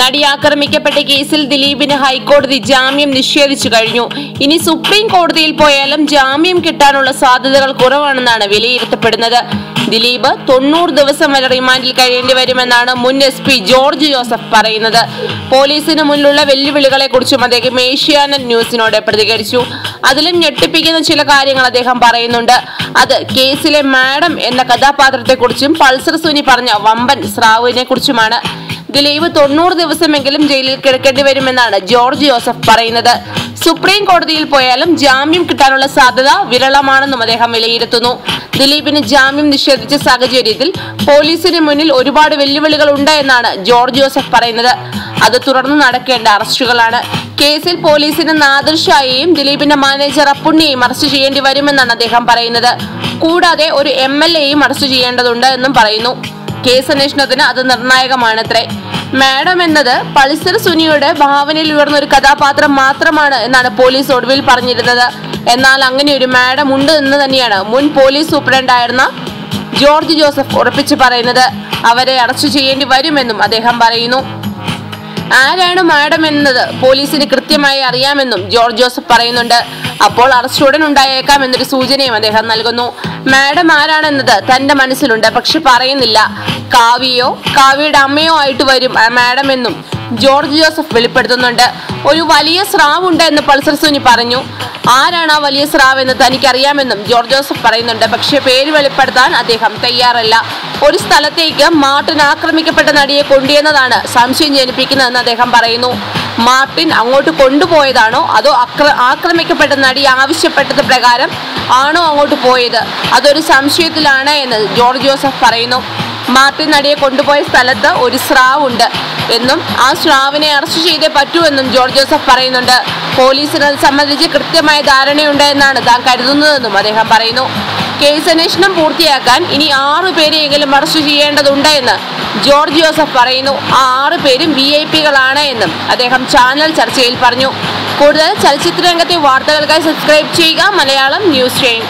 നടി ആക്രമിക്കപ്പെട്ട കേസിൽ ദിലീപിന് ഹൈക്കോടതി ജാമ്യം നിഷേധിച്ചു കഴിഞ്ഞു. ഇനി സുപ്രീം കോടതിയിൽ പോയാലും ജാമ്യം കിട്ടാനുള്ള സാധ്യതകൾ കുറവാണെന്നാണ് വിലയിരുത്തപ്പെടുന്നത്. ദിലീപ് 90 ദിവസം വരെ റിമാൻഡിൽ കഴിയേണ്ടി വരുമെന്നാണ് മുൻ SP ജോർജ് ജോസഫ് പറയുന്നത്. പോലീസിന് മുന്നിലുള്ള വെല്ലുവിളികളെ കുറിച്ചും അദ്ദേഹം ഏഷ്യാനെറ്റ് ന്യൂസിനോട് പ്രതികരിച്ചു. അതിലും ഞെട്ടിപ്പിക്കുന്ന ചില കാര്യങ്ങൾ അദ്ദേഹം പറയുന്നുണ്ട്. അത് കേസിലെ മാഡം എന്ന കഥാപാത്രത്തെക്കുറിച്ചും പൾസർ സുനി പറഞ്ഞ വമ്പൻ സ്രാവിനെ കുറിച്ചുമാണ്. ദിലീപ് 90 ദിവസമെങ്കിലും ജയിലിൽ കിടക്കേണ്ടി വരുമെന്നാണ് ജോർജ് ജോസഫ് പറയുന്നത്. സുപ്രീം കോടതിയിൽ പോയാലും ജാമ്യം കിട്ടാനുള്ള സാധ്യത വിരളമാണെന്നും അദ്ദേഹം വിലയിരുത്തുന്നു. ദിലീപിന് ജാമ്യം നിഷേധിച്ച സാഹചര്യത്തിൽ പോലീസിന് മുന്നിൽ ഒരുപാട് വെല്ലുവിളികൾ ഉണ്ട് എന്നാണ് ജോർജ് ജോസഫ് പറയുന്നത്. അത് തുടർന്ന് നടക്കേണ്ട അറസ്റ്റുകളാണ്. കേസിൽ പോലീസിന് നാദിർ ഷായെയും ദിലീപിന്റെ മാനേജർ അപ്പുണ്ണിയെയും അറസ്റ്റ് ചെയ്യേണ്ടി വരുമെന്നാണ് അദ്ദേഹം പറയുന്നത്. കൂടാതെ ഒരു MLAയും അറസ്റ്റ് ചെയ്യേണ്ടതുണ്ട് എന്നും പറയുന്നു. കേസ് അന്വേഷണത്തിന് അത് നിർണായകമാണത്രേ. മാഡം എന്നത് പൾസർ സുനിയുടെ ഭാവനയിൽ ഉയർന്ന ഒരു കഥാപാത്രം മാത്രമാണ് എന്നാണ് പോലീസ് ഒടുവിൽ പറഞ്ഞിരുന്നത്. എന്നാൽ അങ്ങനെ ഒരു മാഡം ഉണ്ട് എന്ന് തന്നെയാണ് മുൻ പോലീസ് സൂപ്രണ്ടായിരുന്ന ജോർജ് ജോസഫ് ഉറപ്പിച്ചു പറയുന്നത്. അവരെ അറസ്റ്റ് ചെയ്യേണ്ടി വരുമെന്നും അദ്ദേഹം പറയുന്നു. ആരാണ് മാഡം എന്നത് പോലീസിന് കൃത്യമായി അറിയാമെന്നും ജോർജ് ജോസഫ് പറയുന്നുണ്ട്. അപ്പോൾ അറസ്റ്റ് ഉടൻ ഉണ്ടായേക്കാം എന്നൊരു സൂചനയും അദ്ദേഹം നൽകുന്നു. മാഡം ആരാണെന്നത് തന്റെ മനസ്സിലുണ്ട്, പക്ഷെ പറയുന്നില്ല. കാവ്യയോ കാവ്യയുടെ അമ്മയോ ആയിട്ട് വരും മാഡം എന്നും ജോർജ് ജോസഫ് വെളിപ്പെടുത്തുന്നുണ്ട്. ഒരു വലിയ സ്രാവുണ്ട് എന്ന് പൾസർ സുനി പറഞ്ഞു. ആരാണ് ആ വലിയ സ്രാവ് എന്ന് തനിക്കറിയാമെന്നും ജോർജ് ജോസഫ് പറയുന്നുണ്ട്. പക്ഷെ പേര് വെളിപ്പെടുത്താൻ അദ്ദേഹം തയ്യാറല്ല. ഒരു സ്ഥലത്തേക്ക് മാർട്ടിൻ ആക്രമിക്കപ്പെട്ട നടിയെ കൊണ്ടുവന്നതാണ് സംശയം ജനിപ്പിക്കുന്നതെന്ന് അദ്ദേഹം പറയുന്നു. മാർട്ടിൻ അങ്ങോട്ട് കൊണ്ടുപോയതാണോ അതോ ആക്രമിക്കപ്പെട്ട നടി ആവശ്യപ്പെട്ടത് പ്രകാരം ആണോ അങ്ങോട്ട് പോയത്? അതൊരു സംശയത്തിലാണ് എന്ന് ജോർജ് ജോസഫ് പറയുന്നു. മാർട്ടിൻ നടിയെ കൊണ്ടുപോയ സ്ഥലത്ത് ഒരു സ്രാവുണ്ട് എന്നും ആ സ്രാവിനെ അറസ്റ്റ് ചെയ്തേ പറ്റൂ എന്നും ജോർജ് ജോസഫ് പറയുന്നുണ്ട്. പോലീസിന് അത് സംബന്ധിച്ച് കൃത്യമായ ധാരണയുണ്ട് എന്നാണ് താൻ കരുതുന്നതെന്നും അദ്ദേഹം പറയുന്നു. കേസ് അന്വേഷണം പൂർത്തിയാക്കാൻ ഇനി 6 പേരെയെങ്കിലും അറസ്റ്റ് ചെയ്യേണ്ടതുണ്ട് എന്ന് ജോർജ് ജോസഫ് പറയുന്നു. ആ 6 പേരും VIP-കളാണ് എന്നും അദ്ദേഹം ചാനൽ ചർച്ചയിൽ പറഞ്ഞു. കൂടുതൽ ചലച്ചിത്ര രംഗത്തെ വാർത്തകൾക്കായി സബ്സ്ക്രൈബ് ചെയ്യുക മലയാളം ന്യൂസ് ചെയിൻ.